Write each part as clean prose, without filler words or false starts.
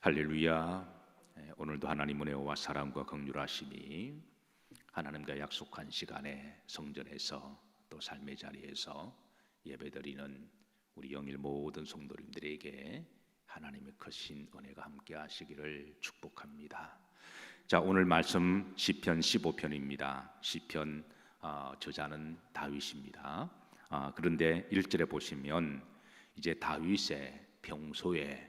할렐루야. 오늘도 하나님 은혜와 사랑과 긍휼하심이 하나님과 약속한 시간에 성전에서 또 삶의 자리에서 예배드리는 우리 영일 모든 성도님들에게 하나님의 크신 은혜가 함께 하시기를 축복합니다. 자, 오늘 말씀 시편 15편입니다. 시편 저자는 다윗입니다. 그런데 1절에 보시면 이제 다윗의 평소에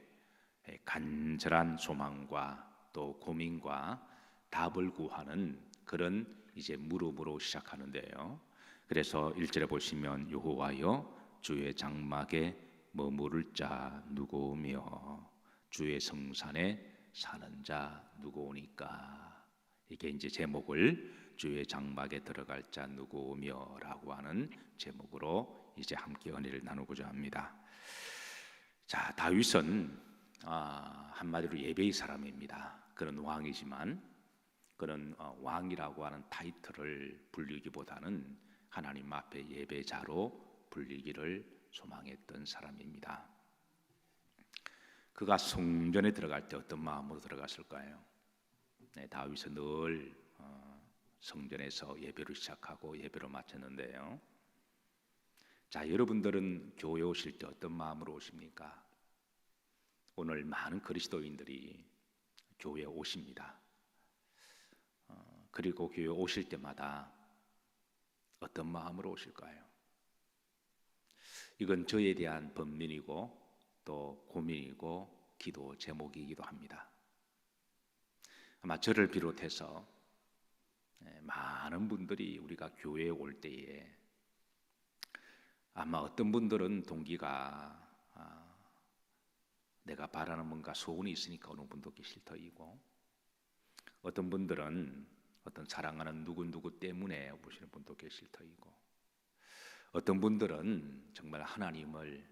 간절한 소망과 또 고민과 답을 구하는 그런 이제 물음으로 시작하는데요. 그래서 1절에 보시면 여호와여 주의 장막에 머무를 자 누구오며 주의 성산에 사는 자 누구오니까. 이게 이제 제목을 주의 장막에 들어갈 자 누구오며라고 하는 제목으로 이제 함께 은혜를 나누고자 합니다. 자, 다윗은 한마디로 예배의 사람입니다. 그런 왕이지만 그런 왕이라고 하는 타이틀을 불리기보다는 하나님 앞에 예배자로 불리기를 소망했던 사람입니다. 그가 성전에 들어갈 때 어떤 마음으로 들어갔을까요? 다윗은 늘 성전에서 예배로 시작하고 예배로 마쳤는데요. 자, 여러분들은 교회 오실 때 어떤 마음으로 오십니까? 오늘 많은 그리스도인들이 교회에 오십니다. 그리고 교회 오실 때마다 어떤 마음으로 오실까요? 이건 저에 대한 번민이고 또 고민이고 기도 제목이기도 합니다. 아마 저를 비롯해서 많은 분들이 우리가 교회에 올 때에 아마 어떤 분들은 동기가 내가 바라는 뭔가 소원이 있으니까 오는 분도 계실 터이고, 어떤 분들은 어떤 사랑하는 누구 때문에 오시는 분도 계실 터이고, 어떤 분들은 정말 하나님을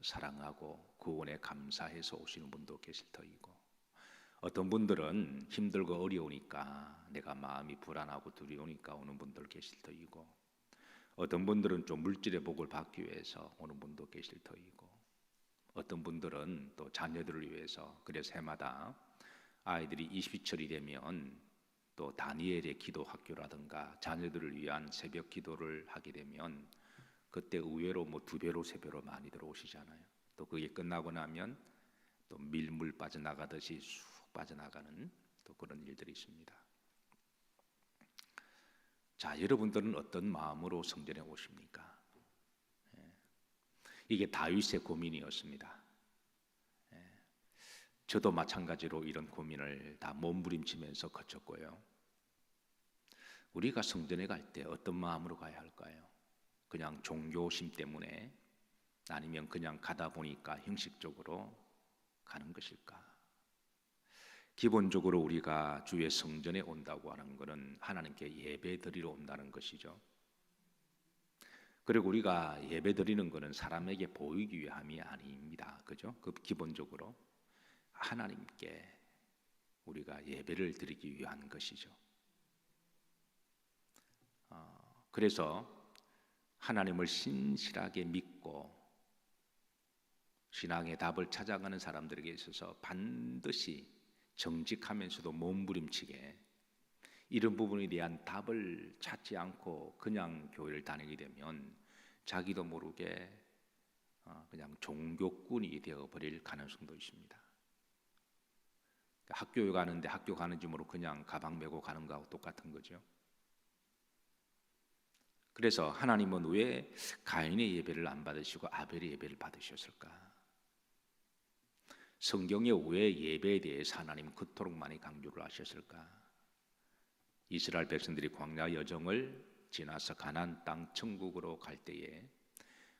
사랑하고 구원에 감사해서 오시는 분도 계실 터이고, 어떤 분들은 힘들고 어려우니까 내가 마음이 불안하고 두려우니까 오는 분들 계실 터이고, 어떤 분들은 좀 물질의 복을 받기 위해서 오는 분도 계실 터이고, 어떤 분들은 또 자녀들을 위해서, 그래서 해마다 아이들이 20철이 되면 또 다니엘의 기도 학교라든가 자녀들을 위한 새벽 기도를 하게 되면 그때 의외로 뭐 2배로 3배로 많이 들어오시잖아요. 또 그게 끝나고 나면 또 밀물 빠져나가듯이 쑥 빠져나가는 또 그런 일들이 있습니다. 자, 여러분들은 어떤 마음으로 성전에 오십니까? 이게 다윗의 고민이었습니다. 저도 마찬가지로 이런 고민을 다 몸부림치면서 거쳤고요. 우리가 성전에 갈 때 어떤 마음으로 가야 할까요? 그냥 종교심 때문에, 아니면 그냥 가다 보니까 형식적으로 가는 것일까? 기본적으로 우리가 주의 성전에 온다고 하는 것은 하나님께 예배 드리러 온다는 것이죠. 그리고 우리가 예배 드리는 것은 사람에게 보이기 위함이 아닙니다. 그죠? 그 기본적으로 하나님께 우리가 예배를 드리기 위한 것이죠. 그래서 하나님을 신실하게 믿고 신앙의 답을 찾아가는 사람들에게 있어서 반드시 정직하면서도 몸부림치게 이런 부분에 대한 답을 찾지 않고 그냥 교회를 다니게 되면 자기도 모르게 그냥 종교꾼이 되어버릴 가능성도 있습니다. 학교에 가는데 학교 가는지 모르고 그냥 가방 메고 가는 거하고 똑같은 거죠. 그래서 하나님은 왜 가인의 예배를 안 받으시고 아벨의 예배를 받으셨을까? 성경에 왜 예배에 대해서 하나님은 그토록 많이 강조를 하셨을까? 이스라엘 백성들이 광야 여정을 지나서 가나안 땅 천국으로 갈 때에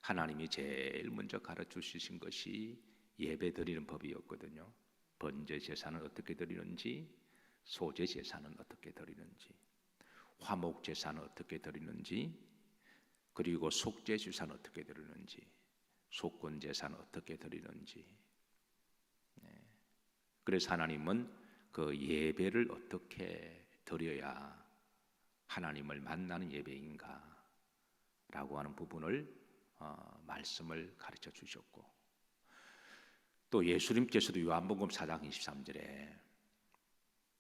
하나님이 제일 먼저 가르쳐 주신 것이 예배 드리는 법이었거든요. 번제 제사는 어떻게 드리는지, 소제 제사는 어떻게 드리는지, 화목 제사는 어떻게 드리는지, 그리고 속죄 제사는 어떻게 드리는지, 속건 제사는 어떻게 드리는지. 그래서 하나님은 그 예배를 어떻게 드려야 하나님을 만나는 예배인가 라고 하는 부분을 말씀을 가르쳐 주셨고, 또 예수님께서도 요한복음 4장 23절에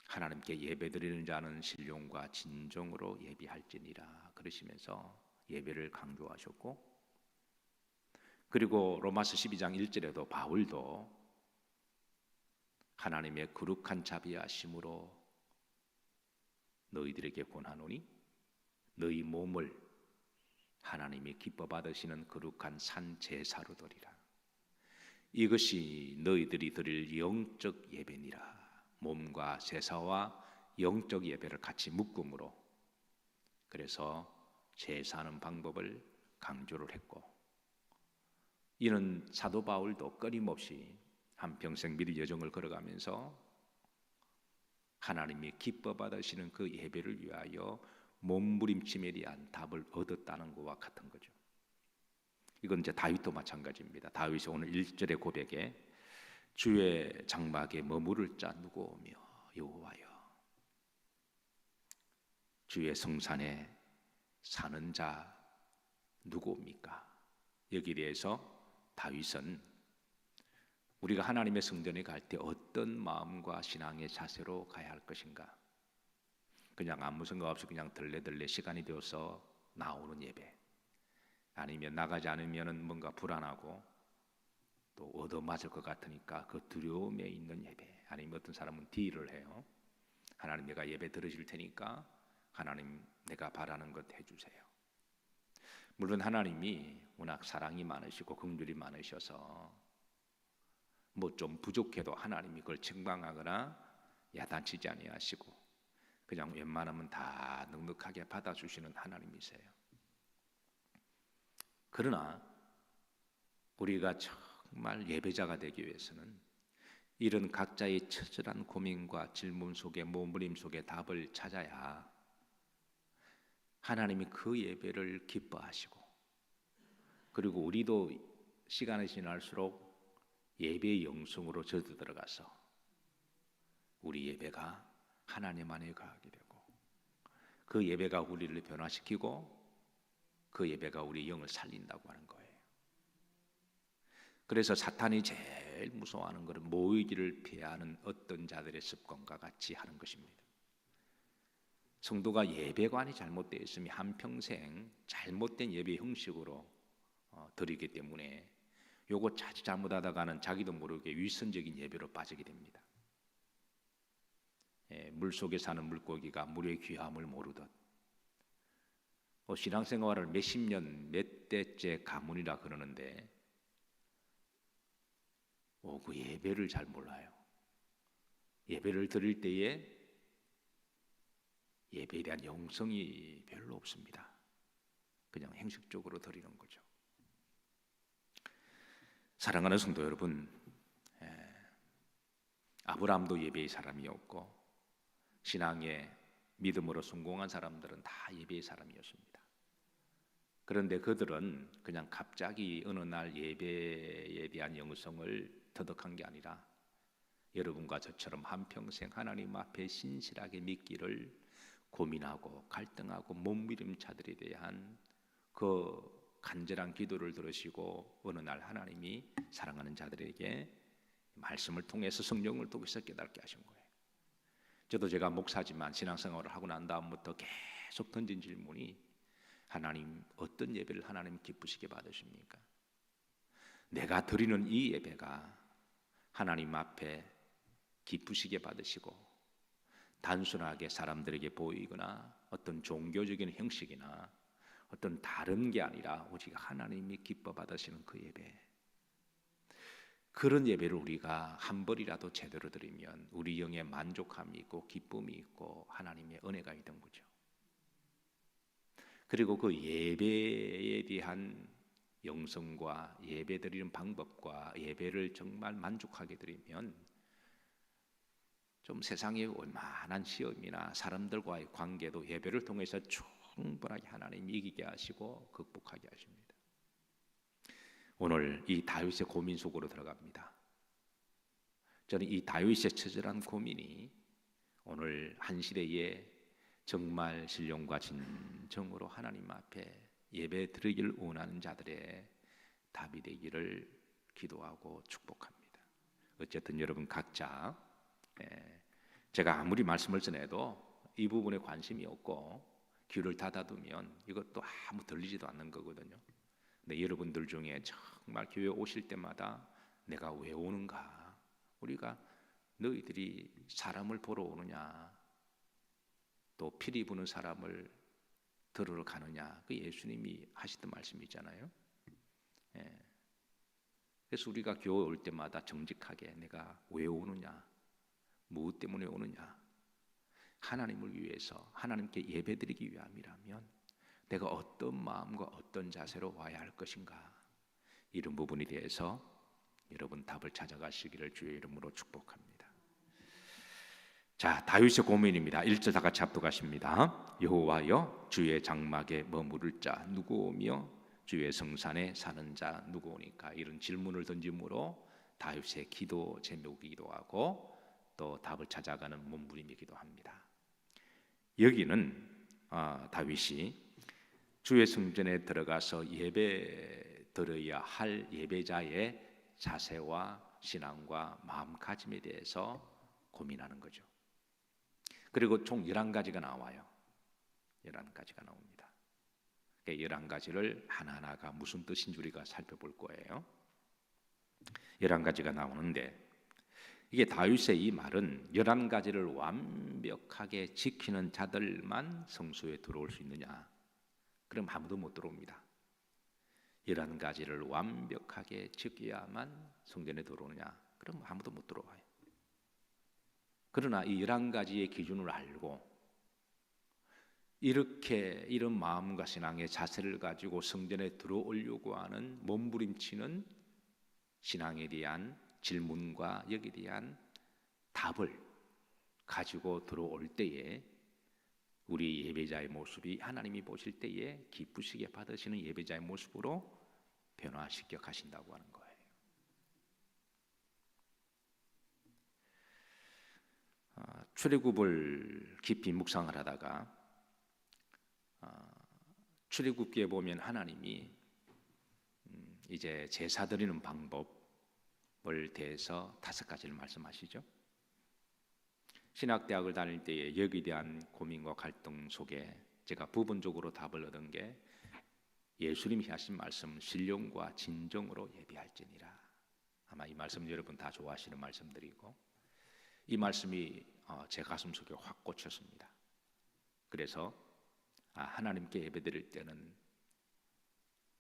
하나님께 예배드리는 자는 신령과 진정으로 예비할지니라 그러시면서 예배를 강조하셨고, 그리고 로마서 12장 1절에도 바울도 하나님의 거룩한 자비하심으로 너희들에게 권하노니 너희 몸을 하나님이 기뻐 받으시는 거룩한 산 제사로 드리라. 이것이 너희들이 드릴 영적 예배니라. 몸과 제사와 영적 예배를 같이 묶음으로, 그래서 제사하는 방법을 강조를 했고, 이는 사도 바울도 끊임없이 한평생 믿음의 여정을 걸어가면서 하나님이 기뻐 받으시는 그 예배를 위하여 몸부림침에 대한 답을 얻었다는 것과 같은 거죠. 이건 이제 다윗도 마찬가지입니다. 다윗이 오늘 1절의 고백에 주의 장막에 머무를 자 누구 오며 여호와여, 주의 성산에 사는 자 누구 옵니까? 여기에 대해서 다윗은 우리가 하나님의 성전에 갈 때 어떤 마음과 신앙의 자세로 가야 할 것인가, 그냥 아무 생각 없이 그냥 들레들레 시간이 되어서 나오는 예배, 아니면 나가지 않으면 뭔가 불안하고 또 얻어맞을 것 같으니까 그 두려움에 있는 예배, 아니면 어떤 사람은 딜을 해요. 하나님 내가 예배 들으실 테니까 하나님 내가 바라는 것 해주세요. 물론 하나님이 워낙 사랑이 많으시고 긍휼이 많으셔서 뭐 좀 부족해도 하나님이 그걸 책망하거나 야단치지 아니하시고 그냥 웬만하면 다 넉넉하게 받아주시는 하나님이세요. 그러나 우리가 정말 예배자가 되기 위해서는 이런 각자의 처절한 고민과 질문 속에 몸부림 속에 답을 찾아야 하나님이 그 예배를 기뻐하시고, 그리고 우리도 시간이 지날수록 예배의 영성으로 저도 들어가서 우리 예배가 하나님 안에 가게 되고, 그 예배가 우리를 변화시키고 그 예배가 우리 영을 살린다고 하는 거예요. 그래서 사탄이 제일 무서워하는 것은 모이기를 피하는 어떤 자들의 습관과 같이 하는 것입니다. 성도가 예배관이 잘못되어 있으면 한평생 잘못된 예배 형식으로 드리기 때문에 요거 자칫 잘못하다가는 자기도 모르게 위선적인 예배로 빠지게 됩니다. 물속에 사는 물고기가 물의 귀함을 모르듯 신앙생활을 몇십 년, 몇 대째 가문이라 그러는데 그 예배를 잘 몰라요. 예배를 드릴 때에 예배에 대한 영성이 별로 없습니다. 그냥 형식적으로 드리는 거죠. 사랑하는 성도 여러분, 아브라함도 예배의 사람이었고 신앙의 믿음으로 성공한 사람들은 다 예배의 사람이었습니다. 그런데 그들은 그냥 갑자기 어느 날 예배에 대한 영성을 터득한 게 아니라 여러분과 저처럼 한평생 하나님 앞에 신실하게 믿기를 고민하고 갈등하고 몸부림자들에 대한 그 간절한 기도를 들으시고 어느 날 하나님이 사랑하는 자들에게 말씀을 통해서 성령을 통해서 깨닫게 하신 거예요. 저도 제가 목사지만 신앙생활을 하고 난 다음부터 계속 던진 질문이 하나님 어떤 예배를 하나님 기쁘시게 받으십니까? 내가 드리는 이 예배가 하나님 앞에 기쁘시게 받으시고 단순하게 사람들에게 보이거나 어떤 종교적인 형식이나 어떤 다른 게 아니라 오직 하나님이 기뻐 받으시는 그 예배, 그런 예배를 우리가 한 번이라도 제대로 드리면 우리 영에 만족함이 있고 기쁨이 있고 하나님의 은혜가 있는 거죠. 그리고 그 예배에 대한 영성과 예배 드리는 방법과 예배를 정말 만족하게 드리면 좀 세상의 웬만한 시험이나 사람들과의 관계도 예배를 통해서 충분하게 하나님이 이기게 하시고 극복하게 하십니다. 오늘 이 다윗의 고민 속으로 들어갑니다. 저는 이 다윗의 처절한 고민이 오늘 한 시대에 정말 신령과 진정으로 하나님 앞에 예배 드리기를 원하는 자들의 답이 되기를 기도하고 축복합니다. 어쨌든 여러분 각자 제가 아무리 말씀을 전해도 이 부분에 관심이 없고 귀를 닫아두면 이것도 아무 들리지도 않는 거거든요. 근데 여러분들 중에 정말 교회 오실 때마다 내가 왜 오는가? 우리가 너희들이 사람을 보러 오느냐? 또 피리 부는 사람을 들으러 가느냐? 그 예수님이 하시던 말씀이잖아요. 그래서 우리가 교회 올 때마다 정직하게 내가 왜 오느냐? 무엇 때문에 오느냐? 하나님을 위해서 하나님께 예배드리기 위함이라면 내가 어떤 마음과 어떤 자세로 와야 할 것인가? 이런 부분에 대해서 여러분 답을 찾아가시기를 주의 이름으로 축복합니다. 자, 다윗의 고민입니다. 1절 다 같이 합독하십니다. 여호와여, 주의 장막에 머무를 자 누구오며 주의 성산에 사는 자 누구오니까? 이런 질문을 던짐으로 다윗의 기도 제목이기도 하고 또 답을 찾아가는 몸부림이기도 합니다. 여기는 다윗이 주의 성전에 들어가서 예배 드려야 할 예배자의 자세와 신앙과 마음가짐에 대해서 고민하는 거죠. 그리고 총 11가지가 나와요. 11가지가 나옵니다. 11가지를 하나하나가 무슨 뜻인지 우리가 살펴볼 거예요. 11가지가 나오는데 이게 다윗의 이 말은 11가지를 완벽하게 지키는 자들만 성소에 들어올 수 있느냐? 그럼 아무도 못 들어옵니다. 11가지를 완벽하게 지켜야만 성전에 들어오느냐? 그럼 아무도 못 들어와요. 그러나 이 11가지의 기준을 알고 이런 마음과 신앙의 자세를 가지고 성전에 들어오려고 하는 몸부림치는 신앙에 대한 질문과 여기에 대한 답을 가지고 들어올 때에 우리 예배자의 모습이 하나님이 보실 때에 기쁘시게 받으시는 예배자의 모습으로 변화시켜 가신다고 하는 거예요. 출애굽을 깊이 묵상을 하다가 출애굽기에 보면 하나님이 이제 제사 드리는 방법을 대해서 5가지를 말씀하시죠. 신학대학을 다닐 때에 여기에 대한 고민과 갈등 속에 제가 부분적으로 답을 얻은 게 예수님이 하신 말씀 신령과 진정으로 예배할지니라. 아마 이 말씀 여러분 다 좋아하시는 말씀들이고 이 말씀이 제 가슴 속에 확 꽂혔습니다. 그래서 하나님께 예배드릴 때는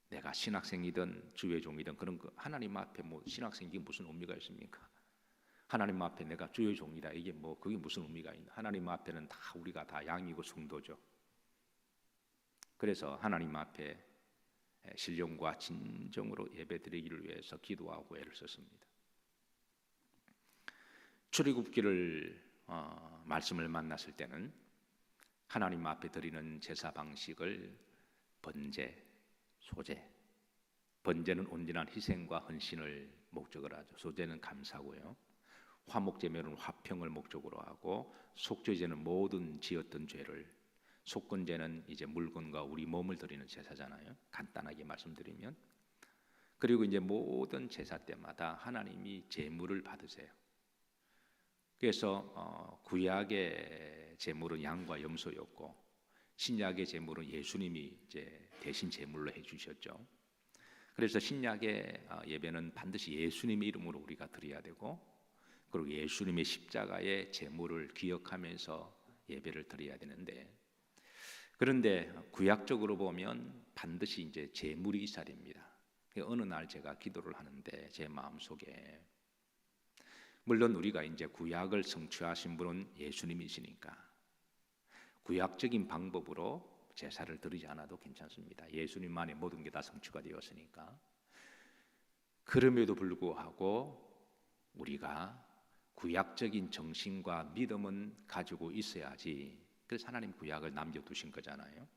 내가 신학생이든 주의 종이든 그런 거 하나님 앞에 뭐 신학생이 무슨 의미가 있습니까? 하나님 앞에 내가 주의 종이다 이게 뭐 그게 무슨 의미가 있나? 하나님 앞에는 다 우리가 다 양이고 성도죠. 그래서 하나님 앞에 신령과 진정으로 예배드리기를 위해서 기도하고 애를 썼습니다. 출애굽기를 말씀을 만났을 때는 하나님 앞에 드리는 제사 방식을 번제, 소제. 번제는 온전한 희생과 헌신을 목적으로 하죠. 소제는 감사고요. 화목제물은 화평을 목적으로 하고 속죄제는 모든 지었던 죄를, 속건제는 이제 물건과 우리 몸을 드리는 제사잖아요. 간단하게 말씀드리면. 그리고 이제 모든 제사 때마다 하나님이 제물을 받으세요. 그래서 구약의 제물은 양과 염소였고 신약의 제물은 예수님이 이제 대신 제물로 해주셨죠. 그래서 신약의 예배는 반드시 예수님의 이름으로 우리가 드려야 되고 그리고 예수님의 십자가의 제물을 기억하면서 예배를 드려야 되는데 그런데 구약적으로 보면 반드시 이제 제물이 있어야 됩니다. 어느 날 제가 기도를 하는데 제 마음속에 물론 우리가 이제 구약을 성취하신 분은 예수님이시니까 구약적인 방법으로 제사를 드리지 않아도 괜찮습니다. 예수님만의 모든 게 다 성취가 되었으니까. 그럼에도 불구하고 우리가 구약적인 정신과 믿음은 가지고 있어야지. 그래서 하나님 구약을 남겨두신 거잖아요.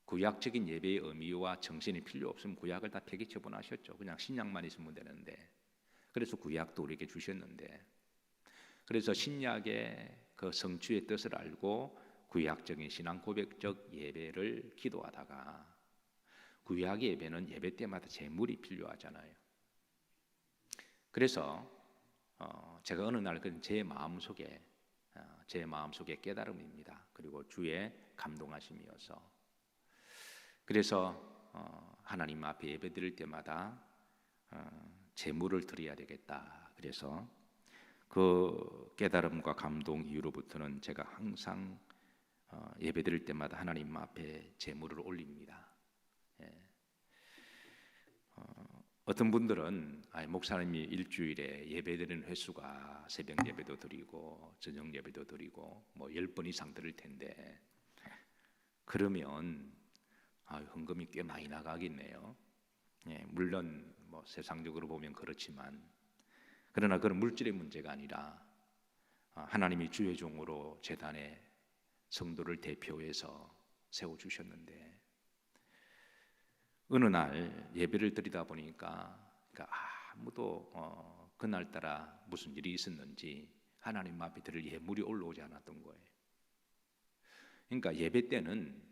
구약적인 예배의 의미와 정신이 필요 없으면 구약을 다 폐기 처분하셨죠. 그냥 신약만 있으면 되는데. 그래서 구약도 우리에게 주셨는데 그래서 신약의 그 성취의 뜻을 알고 구약적인 신앙 고백적 예배를 기도하다가 구약의 예배는 예배 때마다 제물이 필요하잖아요. 그래서 제가 어느 날 제 마음속에 깨달음입니다. 그리고 주의 감동하심이어서 그래서 하나님 앞에 예배드릴 때마다 제물을 드려야 되겠다. 그래서 그 깨달음과 감동 이후로부터는 제가 항상 예배드릴 때마다 하나님 앞에 제물을 올립니다. 예. 어떤 분들은 목사님이 일주일에 예배드리는 횟수가 새벽 예배도 드리고 저녁 예배도 드리고 뭐 10번 이상 드릴 텐데 그러면 헌금이 꽤 많이 나가겠네요. 예, 물론 뭐 세상적으로 보면 그렇지만 그러나 그런 물질의 문제가 아니라 하나님이 주의 종으로 제단에 성도를 대표해서 세워주셨는데 어느 날 예배를 드리다 보니까 아무도 그날따라 무슨 일이 있었는지 하나님 앞에 드릴 예물이 올라오지 않았던 거예요. 그러니까 예배 때는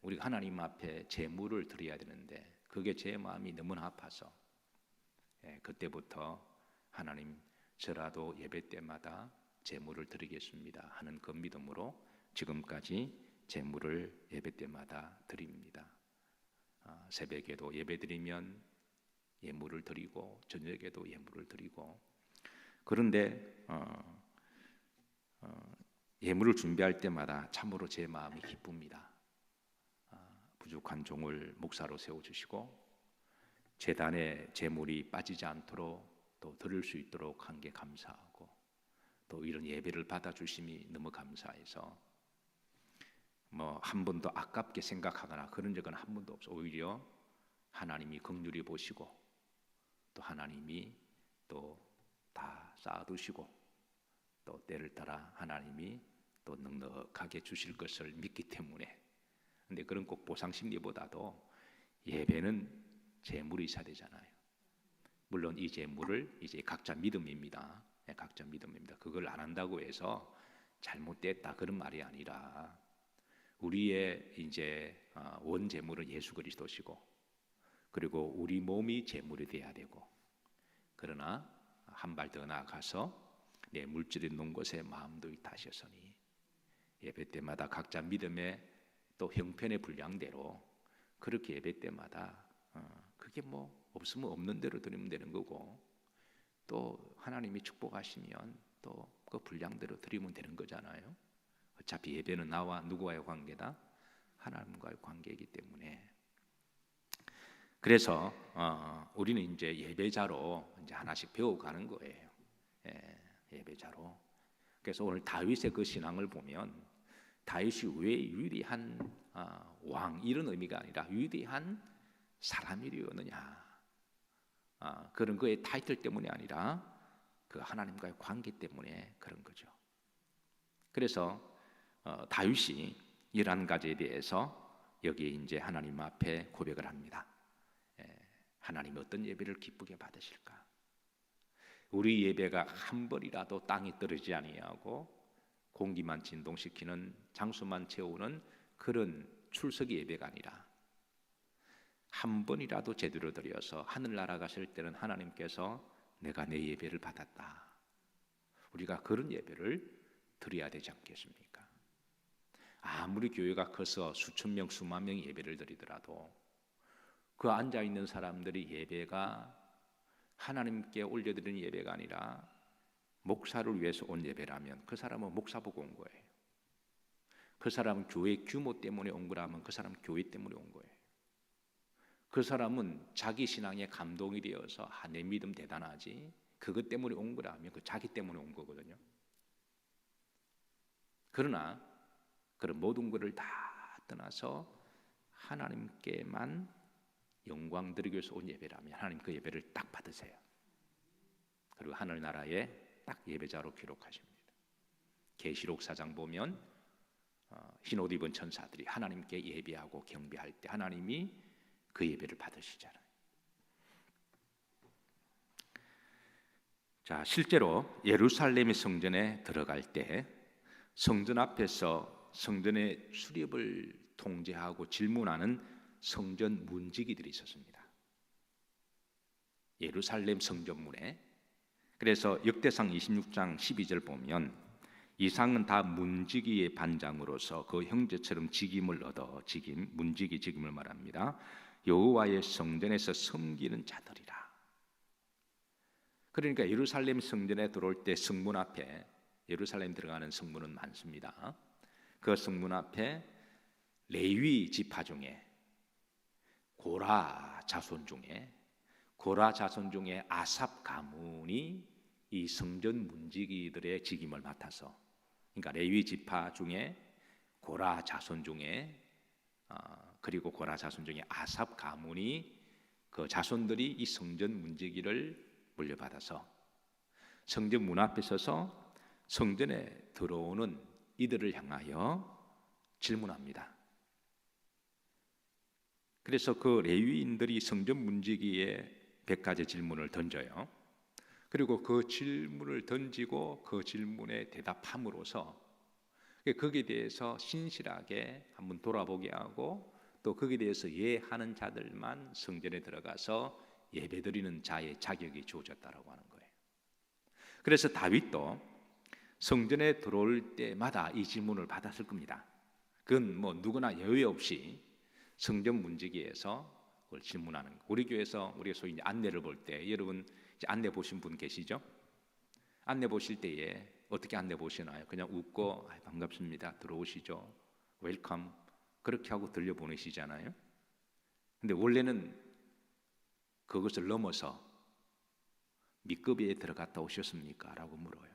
우리가 하나님 앞에 제물을 드려야 되는데 그게 제 마음이 너무나 아파서 그때부터 하나님 저라도 예배 때마다 제물을 드리겠습니다 하는 그 믿음으로 지금까지 제물을 예배 때마다 드립니다. 새벽에도 예배드리면 예물을 드리고 저녁에도 예물을 드리고 그런데 예물을 준비할 때마다 참으로 제 마음이 기쁩니다. 부족한 종을 목사로 세워주시고 제단에 제물이 빠지지 않도록 또 드릴 수 있도록 한 게 감사하고 또 이런 예배를 받아주심이 너무 감사해서 뭐 한 번도 아깝게 생각하거나 그런 적은 한 번도 없어. 오히려 하나님이 긍휼히 보시고 또 하나님이 또 다 쌓아두시고 또 때를 따라 하나님이 또 넉넉하게 주실 것을 믿기 때문에 근데 그런 꼭 보상 심리보다도 예배는 제물이 있어야 되잖아요. 물론 이 제물을 이제 각자 믿음입니다. 각자 믿음입니다. 그걸 안 한다고 해서 잘못됐다 그런 말이 아니라 우리의 이제 원 제물은 예수 그리스도시고 그리고 우리 몸이 제물이 돼야 되고 그러나 한 발 더 나아가서 내 물질이 놓은 곳에 마음도 있다하셨으니 예배 때마다 각자 믿음의 또 형편의 분량대로 그렇게 예배 때마다 그게 뭐 없으면 없는 대로 드리면 되는 거고 또 하나님이 축복하시면 또 그 분량대로 드리면 되는 거잖아요. 어차피 예배는 나와 누구와의 관계다? 하나님과의 관계이기 때문에 그래서 우리는 이제 예배자로 이제 하나씩 배워가는 거예요. 예배자로. 그래서 오늘 다윗의 그 신앙을 보면 다윗이 왜 위대한 왕 이런 의미가 아니라 위대한 사람이 되었느냐 그런 그의 타이틀 때문이 아니라 그 하나님과의 관계 때문에 그런 거죠. 그래서 다윗이 11가지에 대해서 여기에 이제 하나님 앞에 고백을 합니다. 하나님이 어떤 예배를 기쁘게 받으실까? 우리 예배가 한 벌이라도 땅에 떨어지지 아니하고 공기만 진동시키는 장수만 채우는 그런 출석의 예배가 아니라 한 번이라도 제대로 드려서 하늘나라 가실 때는 하나님께서 내가 내 예배를 받았다. 우리가 그런 예배를 드려야 되지 않겠습니까? 아무리 교회가 커서 수천 명, 수만 명이 예배를 드리더라도 그 앉아있는 사람들이 예배가 하나님께 올려드리는 예배가 아니라 목사를 위해서 온 예배라면 그 사람은 목사 보고 온 거예요. 그 사람은 교회 규모 때문에 온 거라면 그 사람은 교회 때문에 온 거예요. 그 사람은 자기 신앙에 감동이 되어서 내 믿음 대단하지 그것 때문에 온 거라면 그 자기 때문에 온 거거든요. 그러나 그런 모든 것을 다 떠나서 하나님께만 영광 드리기 위해서 온 예배라면 하나님 그 예배를 딱 받으세요. 그리고 하늘나라에 딱 예배자로 기록하십니다. 계시록 4장 보면 흰옷 입은 천사들이 하나님께 예배하고 경배할 때 하나님이 그 예배를 받으시잖아요. 자, 실제로 예루살렘의 성전에 들어갈 때 성전 앞에서 성전의 수립을 통제하고 질문하는 성전 문지기들이 있었습니다. 예루살렘 성전문에 그래서 역대상 26장 12절 보면 이상은 다 문지기의 반장으로서 그 형제처럼 직임을 얻어 문지기 직임을 말합니다. 여호와의 성전에서 섬기는 자들이라. 그러니까 예루살렘 성전에 들어올 때 성문 앞에 예루살렘 들어가는 성문은 많습니다. 그 성문 앞에 레위 지파 중에 고라 자손 중에 아삽 가문이 이 성전 문지기들의 직임을 맡아서, 그러니까 레위 지파 중에 고라 자손 중에 그리고 고라 자손 중에 아삽 가문이 그 자손들이 이 성전 문지기를 물려받아서 성전 문 앞에 서서 성전에 들어오는 이들을 향하여 질문합니다. 그래서 그 레위인들이 성전 문지기에 100가지 질문을 던져요. 그리고 그 질문을 던지고 그 질문에 대답함으로써 거기에 대해서 신실하게 한번 돌아보게 하고 또 거기에 대해서 예하는 자들만 성전에 들어가서 예배드리는 자의 자격이 주어졌다라고 하는 거예요. 그래서 다윗도 성전에 들어올 때마다 이 질문을 받았을 겁니다. 그건 뭐 누구나 예외 없이 성전 문지기에서 그걸 질문하는 거. 우리 교회에서 우리가 소위 안내를 볼 때 여러분 이제 안내 보신 분 계시죠? 안내 보실 때에 어떻게 안내 보시나요? 그냥 웃고 반갑습니다. 들어오시죠. 웰컴 그렇게 하고 들려보내시잖아요. 근데 원래는 그것을 넘어서 미급에 들어갔다 오셨습니까? 라고 물어요.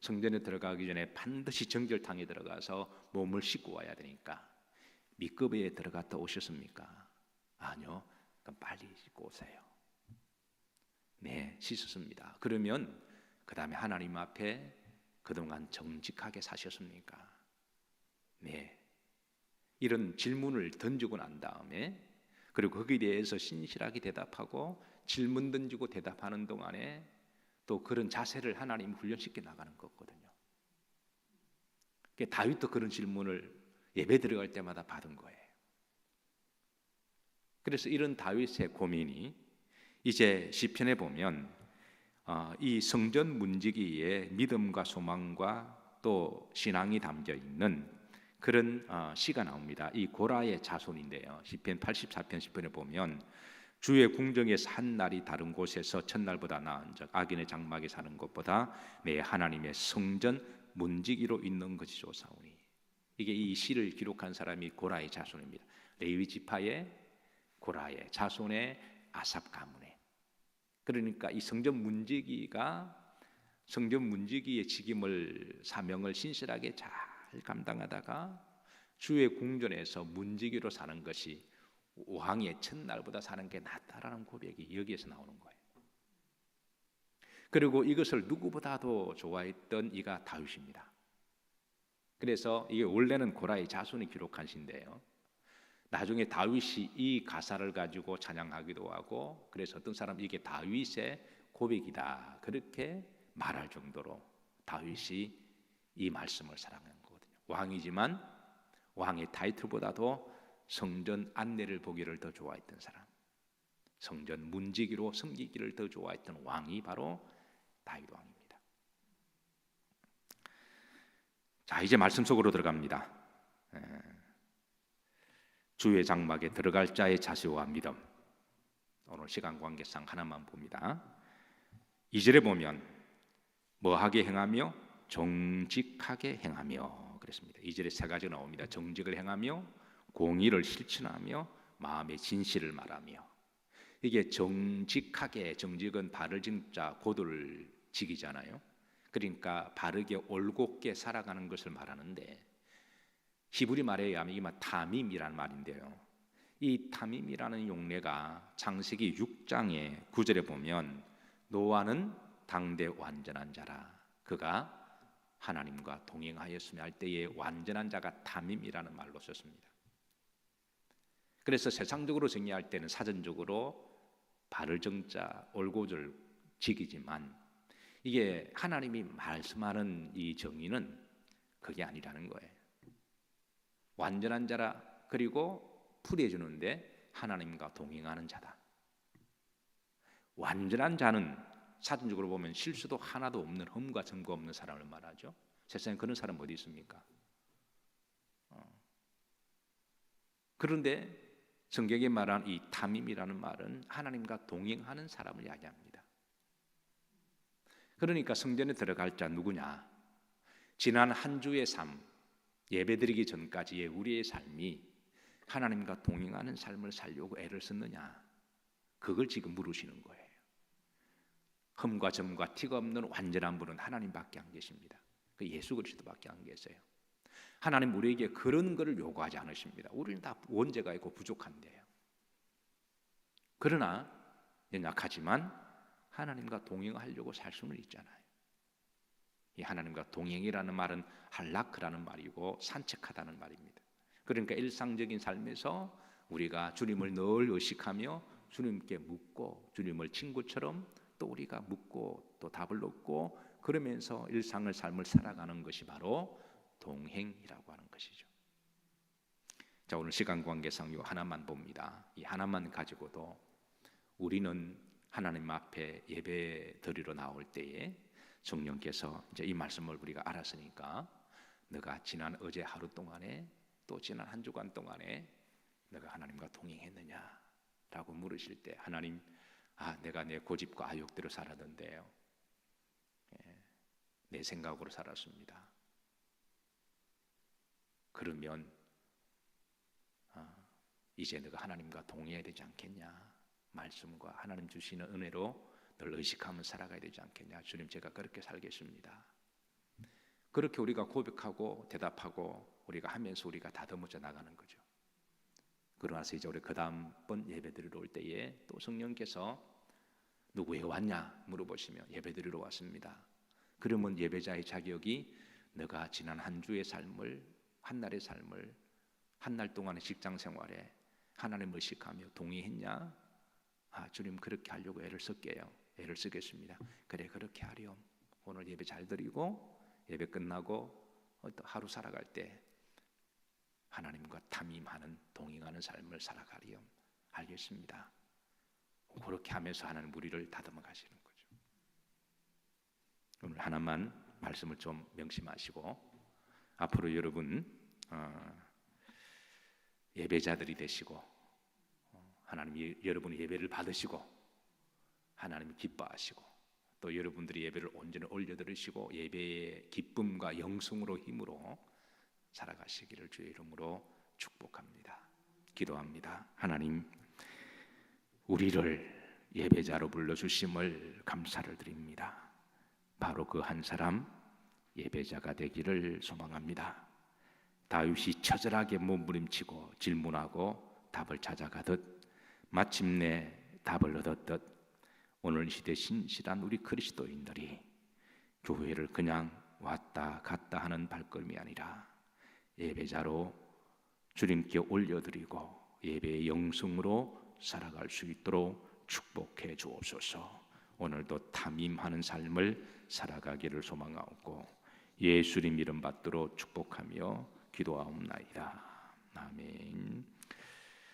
성전에 들어가기 전에 반드시 정결탕에 들어가서 몸을 씻고 와야 되니까 미급에 들어갔다 오셨습니까? 아니요. 그럼 빨리 씻고 오세요. 네, 씻었습니다. 그러면 그 다음에 하나님 앞에 그동안 정직하게 사셨습니까? 네. 이런 질문을 던지고 난 다음에 그리고 거기에 대해서 신실하게 대답하고 질문 던지고 대답하는 동안에 또 그런 자세를 하나님 훈련시켜 나가는 거거든요. 다윗도 그런 질문을 예배 들어갈 때마다 받은 거예요. 그래서 이런 다윗의 고민이 이제 시편에 보면 이 성전 문지기의 믿음과 소망과 또 신앙이 담겨 있는 그런 시가 나옵니다. 이 고라의 자손인데요. 시편 84편 10편에 보면 주의 궁정에서 한 날이 다른 곳에서 첫날보다 나은 적 악인의 장막에 사는 것보다 내 하나님의 성전 문지기로 있는 것이 좋사오니. 이게 이 시를 기록한 사람이 고라의 자손입니다. 레위 지파의 고라의 자손의 아삽 가문에. 그러니까 이 성전 문지기의 직임을 사명을 신실하게 잘 감당하다가 주의 궁전에서 문지기로 사는 것이 왕의 첫날보다 사는 게 낫다라는 고백이 여기에서 나오는 거예요. 그리고 이것을 누구보다도 좋아했던 이가 다윗입니다. 그래서 이게 원래는 고라의 자손이 기록한 시인데요. 나중에 다윗이 이 가사를 가지고 찬양하기도 하고 그래서 어떤 사람은 이게 다윗의 고백이다 그렇게 말할 정도로 다윗이 이 말씀을 사랑하는 거거든요. 왕이지만 왕의 타이틀보다도 성전 안내를 보기를 더 좋아했던 사람, 성전 문지기로 섬기기를 더 좋아했던 왕이 바로 다윗 왕입니다. 자, 이제 말씀 속으로 들어갑니다. 주의 장막에 들어갈 자의 자세와 믿음. 오늘 시간 관계상 하나만 봅니다. 2절에 보면 뭐하게 행하며 정직하게 행하며 그랬습니다. 2절에 세 가지가 나옵니다. 정직을 행하며 공의를 실천하며 마음의 진실을 말하며. 이게 정직은 바를 진자 고도를 지기잖아요. 그러니까 바르게 올곧게 살아가는 것을 말하는데 히브리 말에 의하면 이만 타밈이라는 말인데요. 이 타밈이라는 용례가 창세기 6장의 9절에 보면 노아는 당대 완전한 자라 그가 하나님과 동행하였으며 할 때에 완전한 자가 타밈이라는 말로 썼습니다. 그래서 세상적으로 정의할 때는 사전적으로 바를 정자 올곧을 지기지만 이게 하나님이 말씀하는 이 정의는 그게 아니라는 거예요. 완전한 자라 그리고 풀이해주는데 하나님과 동행하는 자다. 완전한 자는 사전적으로 보면 실수도 하나도 없는 흠과 점과 없는 사람을 말하죠. 세상에 그런 사람 어디 있습니까? 그런데 성경에 말한 이 탐임이라는 말은 하나님과 동행하는 사람을 이야기합니다. 그러니까 성전에 들어갈 자 누구냐? 지난 한 주의 삶, 예배드리기 전까지의 우리의 삶이 하나님과 동행하는 삶을 살려고 애를 썼느냐? 그걸 지금 물으시는 거예요. 흠과 점과 티가 없는 완전한 분은 하나님밖에 안 계십니다. 그 예수 그리스도밖에 안 계세요. 하나님 우리에게 그런 것을 요구하지 않으십니다. 우리는 다 원죄가 있고 부족한데요. 그러나 연약하지만 하나님과 동행하려고 살 수는 있잖아요. 이 하나님과 동행이라는 말은 할라크라는 말이고 산책하다는 말입니다. 그러니까 일상적인 삶에서 우리가 주님을 늘 의식하며 주님께 묻고 주님을 친구처럼 또 우리가 묻고 또 답을 얻고 그러면서 일상의 삶을 살아가는 것이 바로 동행이라고 하는 것이죠. 자, 오늘 시간 관계상 이 하나만 봅니다. 이 하나만 가지고도 우리는 하나님 앞에 예배 드리러 나올 때에 성령께서 이제 이 말씀을 우리가 알았으니까 너가 지난 어제 하루 동안에 또 지난 한 주간 동안에 너가 하나님과 동행했느냐라고 물으실 때 하나님, 내가 내 고집과 아욕대로 살았는데요. 내 생각으로 살았습니다. 그러면 이제 너가 하나님과 동행해야 되지 않겠냐? 말씀과 하나님 주시는 은혜로 늘 의식하며 살아가야 되지 않겠냐? 주님, 제가 그렇게 살겠습니다. 그렇게 우리가 고백하고 대답하고 우리가 하면서 우리가 다듬어져 나가는 거죠. 그러나서 이제 우리 그 다음번 예배드리러 올 때에 또 성령께서 누구 왜 왔냐 물어보시면 예배드리러 왔습니다. 그러면 예배자의 자격이 너가 지난 한 주의 삶을, 한 날의 삶을, 한 날 동안의 직장 생활에 하나님을 의식하며 동의했냐? 주님 그렇게 하려고 애를 쓸게요. 애를 쓰겠습니다. 그래, 그렇게 하렴. 오늘 예배 잘 드리고 예배 끝나고 또 하루 살아갈 때 하나님과 탐임하는 동행하는 삶을 살아가렴. 알겠습니다. 그렇게 하면서 하나님 우리를 다듬어 가시는 거죠. 오늘 하나만 말씀을 좀 명심하시고 앞으로 여러분 예배자들이 되시고 하나님 여러분이 예배를 받으시고 하나님이 기뻐하시고 또 여러분들이 예배를 온전히 올려드리시고 예배의 기쁨과 영성으로 힘으로 살아가시기를 주의 이름으로 축복합니다. 기도합니다. 하나님, 우리를 예배자로 불러주심을 감사를 드립니다. 바로 그 한 사람 예배자가 되기를 소망합니다. 다윗이 처절하게 몸부림치고 질문하고 답을 찾아가듯 마침내 답을 얻었듯 오늘 시대 신실한 우리 그리스도인들이 교회를 그냥 왔다 갔다 하는 발걸음이 아니라 예배자로 주님께 올려드리고 예배의 영성으로 살아갈 수 있도록 축복해 주옵소서. 오늘도 탐임하는 삶을 살아가기를 소망하고 예수님 이름 받들어 축복하며 기도하옵나이다. 아멘.